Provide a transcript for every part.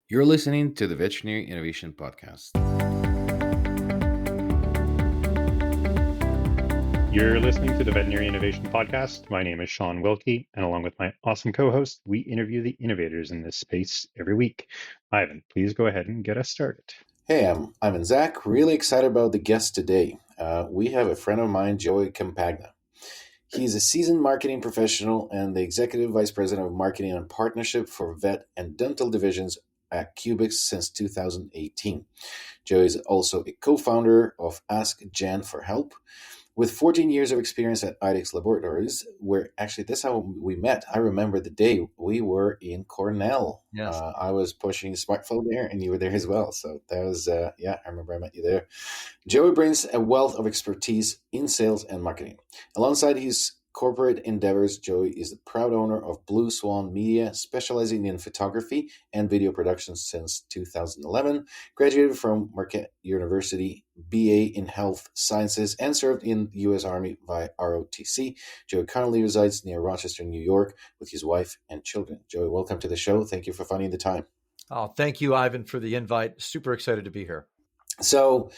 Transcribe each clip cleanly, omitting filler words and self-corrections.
You're listening to the Veterinary Innovation Podcast. You're listening to the Veterinary Innovation Podcast. My name is Shawn Wilkie, and along with my awesome co-host, we interview the innovators in this space every week. Ivan, please go ahead and get us started. Hey, I'm Zach. Really excited about the guest today. We have a friend of mine, Joey Campagna. He's a seasoned marketing professional and the Executive Vice President of Marketing and Partnership for Vet and Dental Divisions at CUBEX since 2018. Joey is also a co-founder of Ask Jan for Help. With 14 years of experience at IDEX Laboratories, where actually that's how we met. I remember the day we were in Cornell. Yes. I was pushing SmartFlow there and you were there as well. So that was, I remember I met you there. Joey brings a wealth of expertise in sales and marketing. Alongside his corporate endeavors, Joey is the proud owner of Blue Swan Media, specializing in photography and video production since 2011. Graduated from Marquette University, BA in Health Sciences, and served in the U.S. Army via ROTC. Joey currently resides near Rochester, New York, with his wife and children. Joey, welcome to the show. Thank you for finding the time. Oh, thank you, Ivan, for the invite. Super excited to be here. So,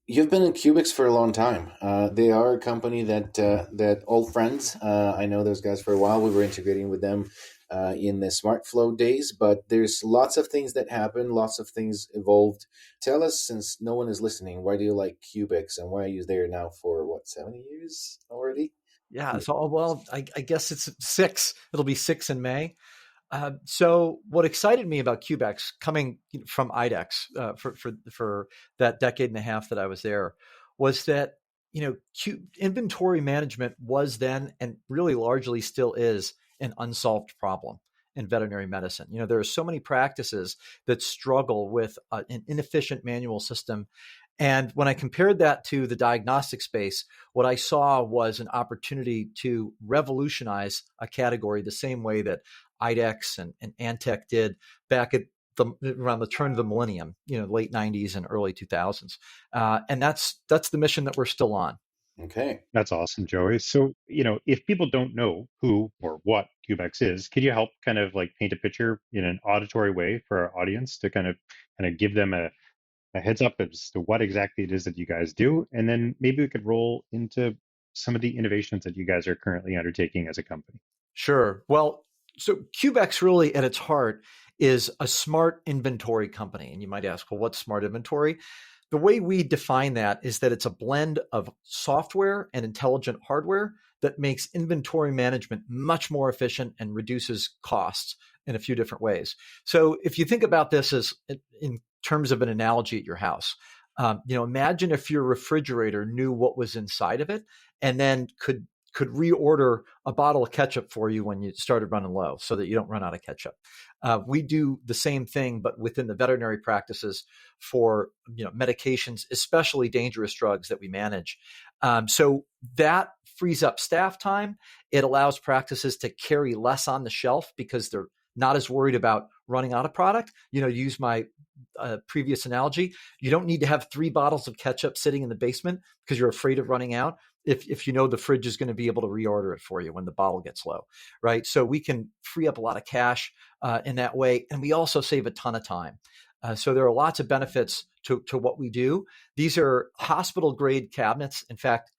you've been in CUBEX for a long time. They are a company that old friends. I know those guys for a while. We were integrating with them in the SmartFlow days, but there's lots of things that happen. Lots of things evolved. Tell us, since no one is listening, why do you like CUBEX and why are you there now for 70 years already? Yeah. So, well, I guess it's 6. It'll be 6 in May. So what excited me about CUBEX coming from IDEX for that decade and a half that I was there was that, inventory management was then and really largely still is an unsolved problem in veterinary medicine. There are so many practices that struggle with an inefficient manual system. And when I compared that to the diagnostic space, what I saw was an opportunity to revolutionize a category the same way that IDEX and Antec did back at around the turn of the millennium, late 90s and early 2000s. And that's the mission that we're still on. Okay. That's awesome, Joey. So, if people don't know who or what CUBEX is, could you help kind of like paint a picture in an auditory way for our audience to kind of give them a heads up as to what exactly it is that you guys do? And then maybe we could roll into some of the innovations that you guys are currently undertaking as a company. Sure. Well, so CUBEX really at its heart is a smart inventory company. And you might ask, well, what's smart inventory? The way we define that is that it's a blend of software and intelligent hardware that makes inventory management much more efficient and reduces costs in a few different ways. So if you think about this as in terms of an analogy at your house, imagine if your refrigerator knew what was inside of it and then could reorder a bottle of ketchup for you when you started running low so that you don't run out of ketchup. We do the same thing, but within the veterinary practices for medications, especially dangerous drugs that we manage. So that frees up staff time. It allows practices to carry less on the shelf because they're not as worried about running out of product. Use my previous analogy. You don't need to have 3 bottles of ketchup sitting in the basement because you're afraid of running out. If the fridge is going to be able to reorder it for you when the bottle gets low, right? So we can free up a lot of cash in that way. And we also save a ton of time. So there are lots of benefits to what we do. These are hospital grade cabinets. In fact,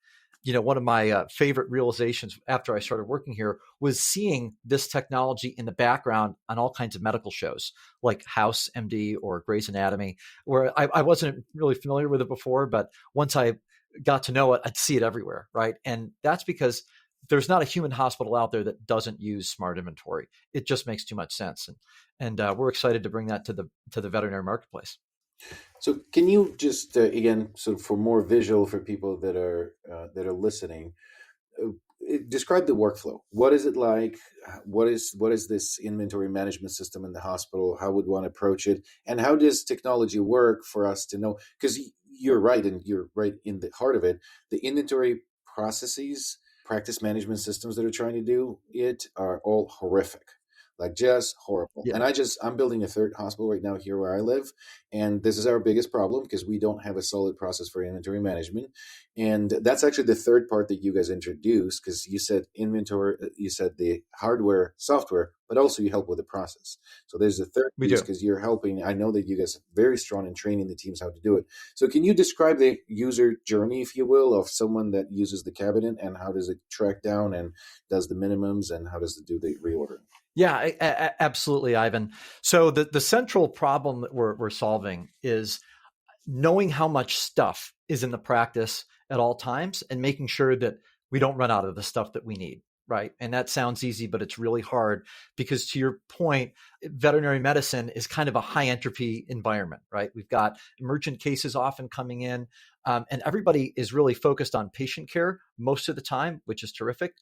one of my favorite realizations after I started working here was seeing this technology in the background on all kinds of medical shows like House MD or Grey's Anatomy, where I wasn't really familiar with it before, but once I got to know it, I'd see it everywhere, right? And that's because there's not a human hospital out there that doesn't use smart inventory. It just makes too much sense, and we're excited to bring that to the veterinary marketplace. So, can you just again, so for more visual for people that are listening, describe the workflow? What is it like? What is this inventory management system in the hospital? How would one approach it? And how does technology work for us to know? Because you're right, and you're right in the heart of it. The inventory processes, practice management systems that are trying to do it are all horrific. like just horrible. Yeah, And I'm building a third hospital right now here where I live, and this is our biggest problem because we don't have a solid process for inventory management. And that's actually the third part that you guys introduced, because you said inventory, you said the hardware, software, but also you help with the process. So there's a third we piece do. because you're helping. I know that you guys are very strong in training the teams how to do it. So can you describe the user journey, if you will, of someone that uses the cabinet, and how does it track down and does the minimums, and how does it do the reordering? Yeah, absolutely, Ivan. So the central problem that we're solving is knowing how much stuff is in the practice at all times and making sure that we don't run out of the stuff that we need. Right. And that sounds easy, but it's really hard because, to your point, veterinary medicine is kind of a high entropy environment, right? We've got emergent cases often coming in, and everybody is really focused on patient care most of the time, which is terrific.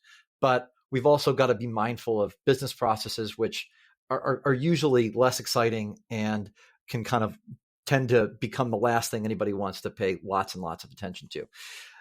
But we've also got to be mindful of business processes, which are usually less exciting and can kind of tend to become the last thing anybody wants to pay lots and lots of attention to.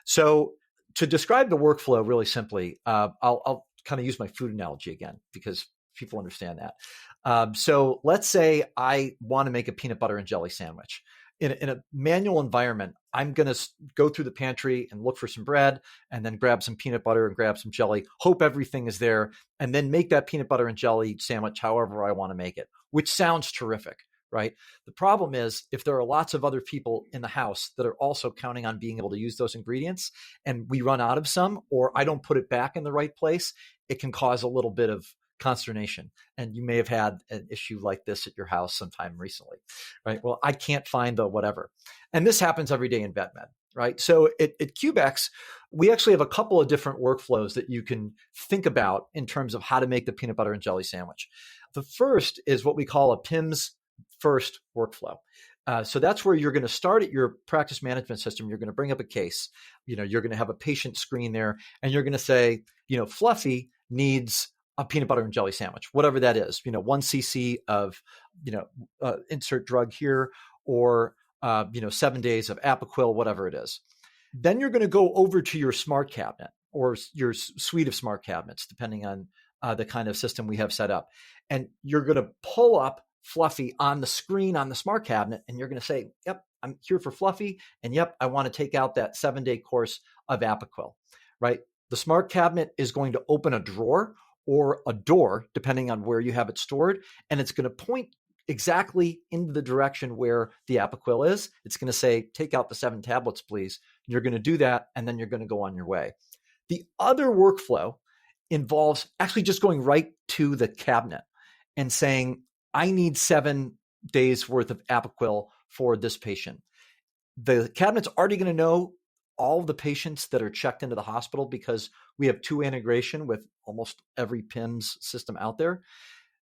So to describe the workflow really simply, I'll kind of use my food analogy again because people understand that. So let's say I want to make a peanut butter and jelly sandwich. In a manual environment, I'm going to go through the pantry and look for some bread and then grab some peanut butter and grab some jelly, hope everything is there, and then make that peanut butter and jelly sandwich however I want to make it, which sounds terrific. Right. The problem is if there are lots of other people in the house that are also counting on being able to use those ingredients and we run out of some, or I don't put it back in the right place, it can cause a little bit of consternation. And you may have had an issue like this at your house sometime recently, right? Well, I can't find the whatever. And this happens every day in vet med, right? So at CUBEX, we actually have a couple of different workflows that you can think about in terms of how to make the peanut butter and jelly sandwich. The first is what we call a PIMS first workflow. So that's where you're going to start at your practice management system. You're going to bring up a case. You're going to have a patient screen there, and you're going to say, Fluffy needs a peanut butter and jelly sandwich, whatever that is. 1 cc of, insert drug here, or 7 days of Apoquil, whatever it is. Then you're going to go over to your smart cabinet or your suite of smart cabinets, depending on the kind of system we have set up, and you're going to pull up Fluffy on the screen on the smart cabinet, and you're going to say, yep, I'm here for Fluffy, and yep, I want to take out that 7-day course of Apoquil, right? The smart cabinet is going to open a drawer or a door, depending on where you have it stored, and it's going to point exactly into the direction where the Apoquil is. It's going to say, take out the 7 tablets, please. You're going to do that, and then you're going to go on your way. The other workflow involves actually just going right to the cabinet and saying, I need 7 days worth of Apoquil for this patient. The cabinet's already going to know all the patients that are checked into the hospital because we have 2 integration with almost every PIMS system out there.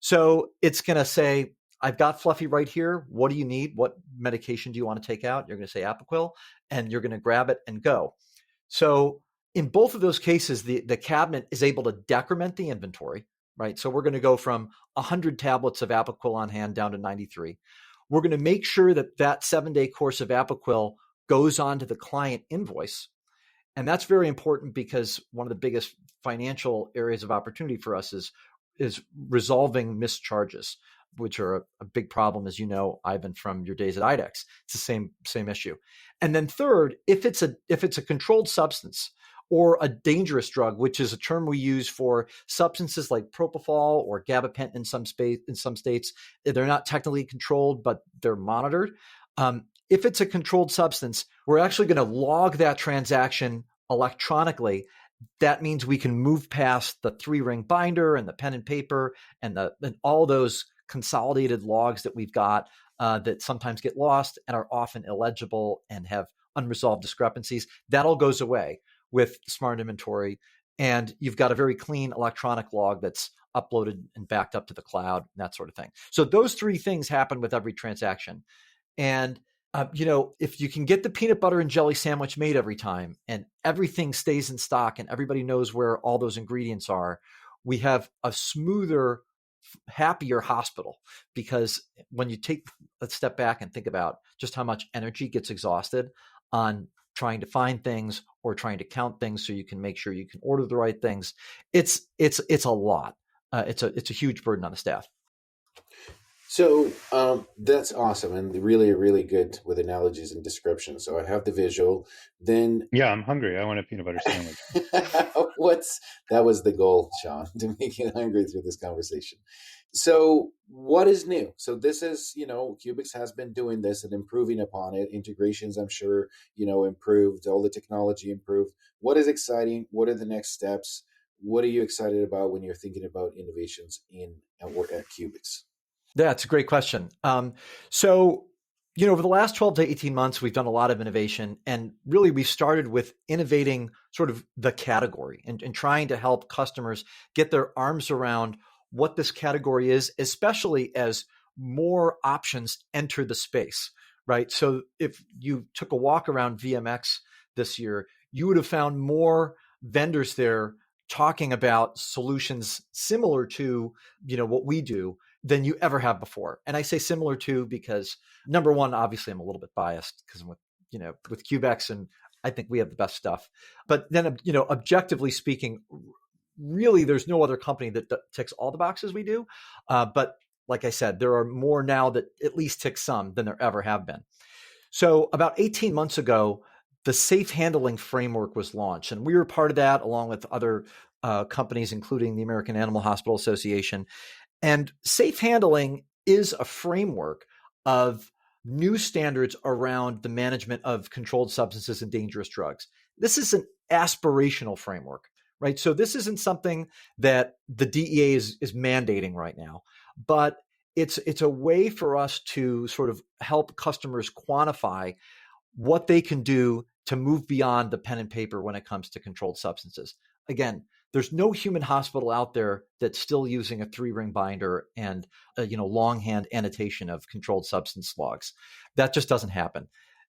So it's going to say, I've got Fluffy right here. What do you need? What medication do you want to take out? You're going to say Apoquil, and you're going to grab it and go. So in both of those cases, the cabinet is able to decrement the inventory, right? So we're going to go from 100 tablets of Apoquil on hand down to 93. We're going to make sure that that 7-day course of Apoquil goes onto the client invoice. And that's very important because one of the biggest financial areas of opportunity for us is resolving missed charges, which are a big problem, as you know, Ivan, from your days at IDEX. It's the same issue. And then third, if it's a controlled substance or a dangerous drug, which is a term we use for substances like propofol or gabapentin in some states. They're not technically controlled, but they're monitored. If it's a controlled substance, we're actually going to log that transaction electronically. That means we can move past the 3-ring binder and the pen and paper and all those consolidated logs that we've got that sometimes get lost and are often illegible and have unresolved discrepancies. That all goes away with smart inventory, and you've got a very clean electronic log that's uploaded and backed up to the cloud and that sort of thing. So those 3 things happen with every transaction. And if you can get the peanut butter and jelly sandwich made every time and everything stays in stock and everybody knows where all those ingredients are, we have a smoother, happier hospital. Because when you take a step back and think about just how much energy gets exhausted on trying to find things or trying to count things so you can make sure you can order the right things, it's a lot. it's a huge burden on the staff. So that's awesome and really, really good with analogies and descriptions. So I have the visual. Then Yeah, I'm hungry. I want a peanut butter sandwich. that was the goal, Shawn, to make you hungry through this conversation. So what is new? So this is, CUBEX has been doing this and improving upon it. Integrations, I'm sure, improved. All the technology improved. What is exciting? What are the next steps? What are you excited about when you're thinking about innovations at CUBEX? Yeah, it's a great question. So, over the last 12 to 18 months, we've done a lot of innovation. And really, we started with innovating sort of the category and trying to help customers get their arms around what this category is, especially as more options enter the space, right? So if you took a walk around VMX this year, you would have found more vendors there talking about solutions similar to, what we do than you ever have before. And I say similar to because number one, obviously I'm a little bit biased because I'm with CUBEX and I think we have the best stuff. But then, objectively speaking, really there's no other company that ticks all the boxes we do. But like I said, there are more now that at least tick some than there ever have been. So about 18 months ago, the safe handling framework was launched, and we were part of that along with other companies, including the American Animal Hospital Association. And safe handling is a framework of new standards around the management of controlled substances and dangerous drugs. This is an aspirational framework, right? So this isn't something that the DEA is mandating right now, but it's a way for us to sort of help customers quantify what they can do to move beyond the pen and paper when it comes to controlled substances. Again, there's no human hospital out there that's still using a 3-ring binder and a, longhand annotation of controlled substance logs. That just doesn't happen.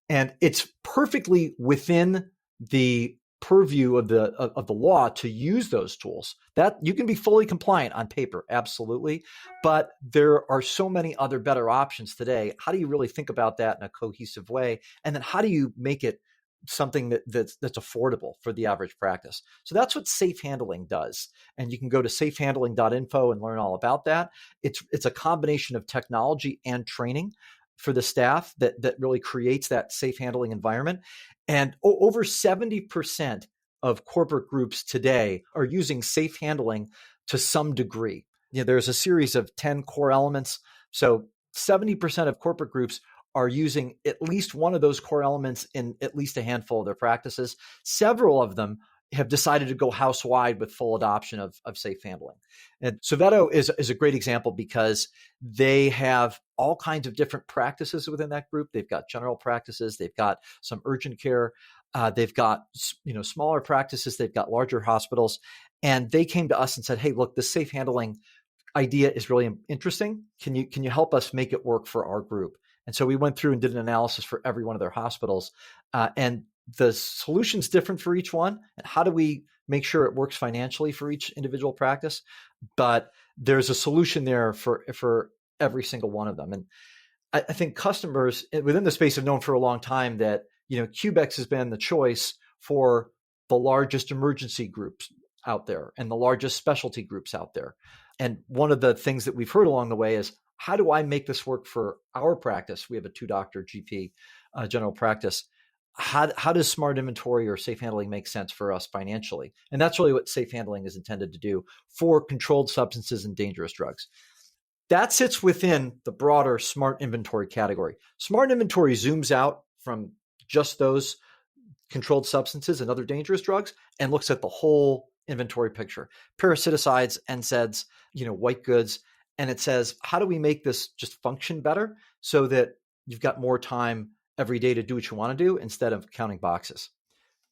And it's perfectly within the purview of the law to use those tools. That you can be fully compliant on paper, absolutely. But there are so many other better options today. How do you really think about that in a cohesive way? And then how do you make it something that's affordable for the average practice? So that's what safe handling does. And you can go to safehandling.info and learn all about that. It's a combination of technology and training for the staff that really creates that safe handling environment. And over 70% of corporate groups today are using safe handling to some degree. There's a series of 10 core elements. So 70% of corporate groups are using at least one of those core elements in at least a handful of their practices. Several of them have decided to go house-wide with full adoption of safe handling. And Soveto is a great example because they have all kinds of different practices within that group. They've got general practices. They've got some urgent care. They've got smaller practices. They've got larger hospitals. And they came to us and said, hey, look, this safe handling idea is really interesting. Can you help us make it work for our group? And so we went through and did an analysis for every one of their hospitals. And the solution's different for each one. And how do we make sure it works financially for each individual practice? But there's a solution there for every single one of them. And I think customers within the space have known for a long time that, CUBEX has been the choice for the largest emergency groups out there and the largest specialty groups out there. And one of the things that we've heard along the way is, how do I make this work for our practice? We have a 2-doctor GP general practice. How does smart inventory or safe handling make sense for us financially? And that's really what safe handling is intended to do for controlled substances and dangerous drugs. That sits within the broader smart inventory category. Smart inventory zooms out from just those controlled substances and other dangerous drugs and looks at the whole inventory picture. Parasiticides, NSAIDs, white goods. And it says, how do we make this just function better so that you've got more time every day to do what you want to do instead of counting boxes?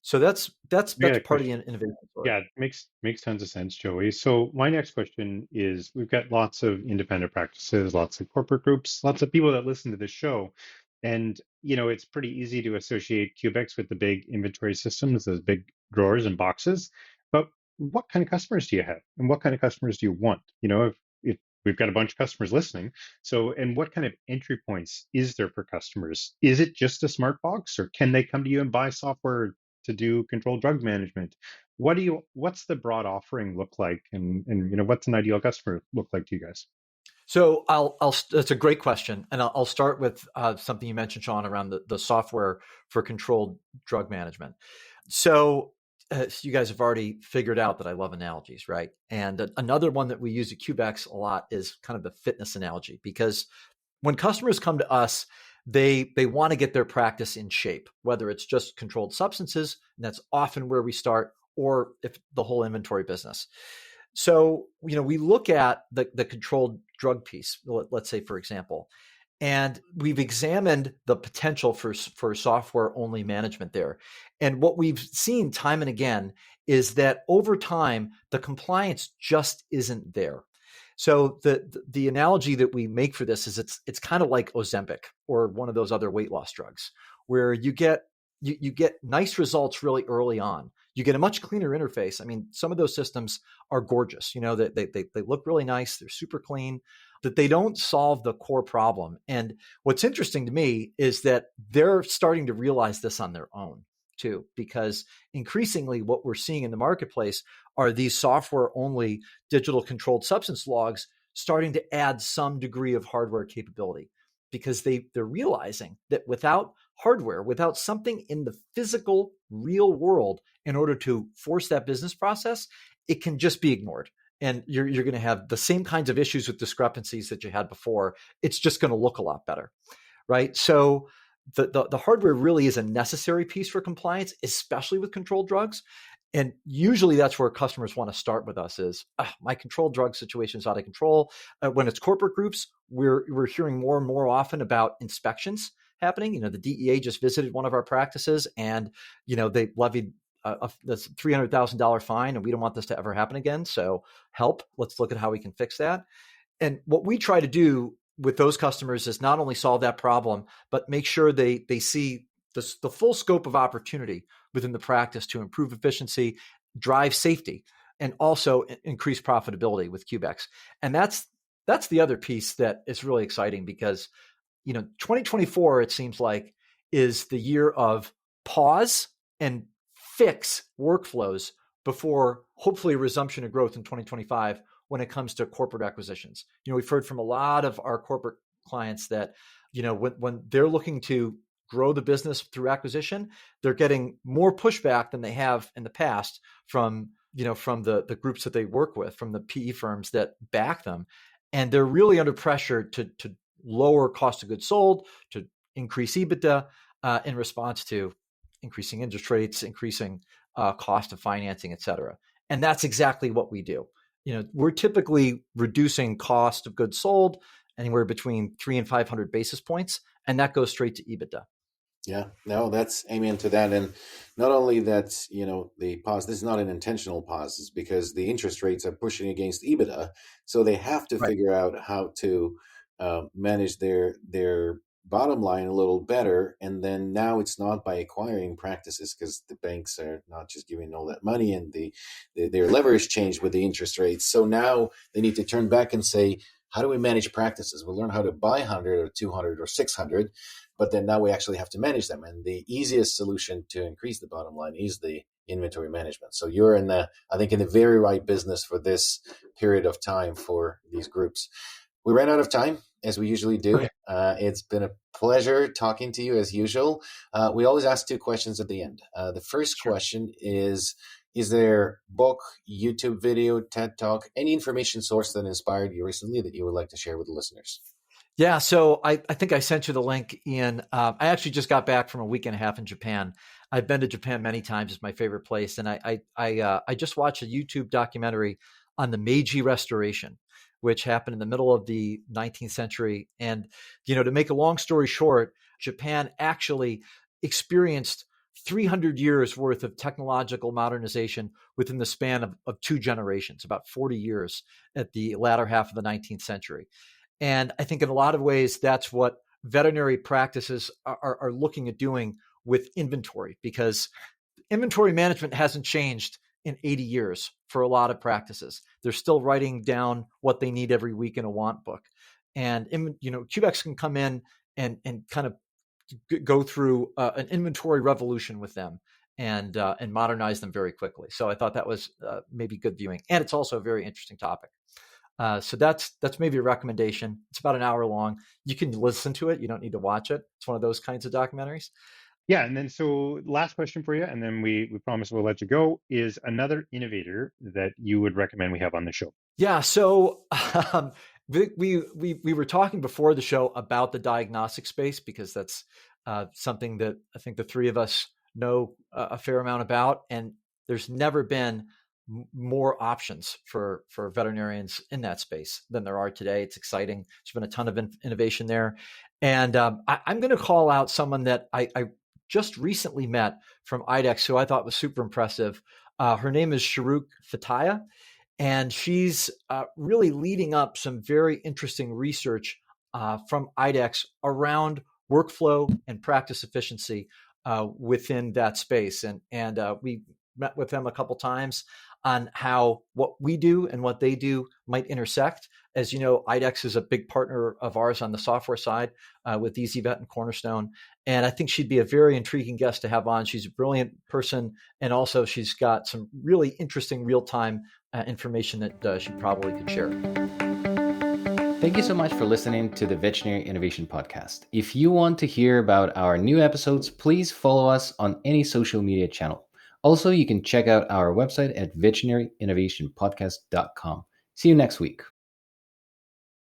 So that's part of the innovation story. Yeah, it makes tons of sense, Joey. So my next question is, we've got lots of independent practices, lots of corporate groups, lots of people that listen to this show. And, it's pretty easy to associate CUBEX with the big inventory systems, those big drawers and boxes. But what kind of customers do you have? And what kind of customers do you want? If we've got a bunch of customers listening. So, and what kind of entry points is there for customers? Is it just a smart box, or can they come to you and buy software to do controlled drug management? what's the broad offering look like, and what's an ideal customer look like to you guys? So that's a great question. And I'll start with something you mentioned, Shawn, around the software for controlled drug management. So you guys have already figured out that I love analogies, right? And another one that we use at CUBEX a lot is kind of the fitness analogy, because when customers come to us, they want to get their practice in shape, whether it's just controlled substances, and that's often where we start, or if the whole inventory business. So, we look at the controlled drug piece, let's say, for example, and we've examined the potential for software only management there. And what we've seen time and again is that over time, the compliance just isn't there. So the analogy that we make for this is it's kind of like Ozempic or one of those other weight loss drugs, where you get nice results really early on. You get a much cleaner interface. I mean, some of those systems are gorgeous. They look really nice. They're super clean, but they don't solve the core problem. And what's interesting to me is that they're starting to realize this on their own too, because increasingly what we're seeing in the marketplace are these software only digital controlled substance logs starting to add some degree of hardware capability, because they're realizing that without hardware, without something in the physical real world in order to force that business process, it can just be ignored. And you're going to have the same kinds of issues with discrepancies that you had before. It's just going to look a lot better, right? So the hardware really is a necessary piece for compliance, especially with controlled drugs. And usually that's where customers want to start with us is, my controlled drug situation is out of control. When it's corporate groups, we're hearing more and more often about inspections happening. The DEA just visited one of our practices, and they levied this $300,000 fine, and we don't want this to ever happen again. So let's look at how we can fix that. And what we try to do with those customers is not only solve that problem, but make sure they see the full scope of opportunity within the practice to improve efficiency, drive safety, and also increase profitability with CUBEX. And that's the other piece that is really exciting, because 2024, it seems like, is the year of pause and fix workflows before hopefully a resumption of growth in 2025 when it comes to corporate acquisitions. We've heard from a lot of our corporate clients that, when they're looking to grow the business through acquisition, they're getting more pushback than they have in the past from the groups that they work with, from the PE firms that back them. And they're really under pressure to lower cost of goods sold, to increase EBITDA in response to increasing interest rates, increasing cost of financing, et cetera. And that's exactly what we do. We're typically reducing cost of goods sold anywhere between 300 and 500 basis points, and that goes straight to EBITDA. Yeah, no, that's amen to that. And not only that, the pause, this is not an intentional pause, it's because the interest rates are pushing against EBITDA. So they have to figure out how to manage their bottom line a little better. And then now it's not by acquiring practices, because the banks are not just giving all that money, and their leverage changed with the interest rates. So now they need to turn back and say, how do we manage practices? We'll learn how to buy 100 or 200 or 600, but then now we actually have to manage them. And the easiest solution to increase the bottom line is the inventory management. So you're in the very right business for this period of time for these groups. We ran out of time, as we usually do. Okay. It's been a pleasure talking to you as usual. We always ask 2 questions at the end. The first question is there book, YouTube video, TED Talk, any information source that inspired you recently that you would like to share with the listeners? Yeah, so I think I sent you the link, Ian. I actually just got back from a week and a half in Japan. I've been to Japan many times. It's my favorite place. And I just watched a YouTube documentary on the Meiji Restoration, which happened in the middle of the 19th century. And, to make a long story short, Japan actually experienced 300 years worth of technological modernization within the span of 2 generations, about 40 years at the latter half of the 19th century. And I think in a lot of ways, that's what veterinary practices are looking at doing with inventory, because inventory management hasn't changed in 80 years for a lot of practices. They're still writing down what they need every week in a want book. And, CUBEX can come in and kind of go through an inventory revolution with them and modernize them very quickly. So I thought that was maybe good viewing, and it's also a very interesting topic. So that's maybe a recommendation. It's about an hour long. You can listen to it. You don't need to watch it. It's one of those kinds of documentaries. Yeah, and then so last question for you, and then we promise we'll let you go, is another innovator that you would recommend we have on the show. Yeah, so we were talking before the show about the diagnostic space because that's something that I think the three of us know a fair amount about, and there's never been more options for veterinarians in that space than there are today. It's exciting. There's been a ton of innovation there, and I'm going to call out someone that I just recently met from IDEXX who I thought was super impressive. Her name is Sharuk Fataya. And she's really leading up some very interesting research from IDEXX around workflow and practice efficiency within that space. And we met with them a couple times on how what we do and what they do might intersect. As you know, IDEXX is a big partner of ours on the software side with EasyVet and Cornerstone. And I think she'd be a very intriguing guest to have on. She's a brilliant person. And also she's got some really interesting real-time information that she probably could share. Thank you so much for listening to the Veterinary Innovation Podcast. If you want to hear about our new episodes, please follow us on any social media channel. Also, you can check out our website at veterinaryinnovationpodcast.com. See you next week.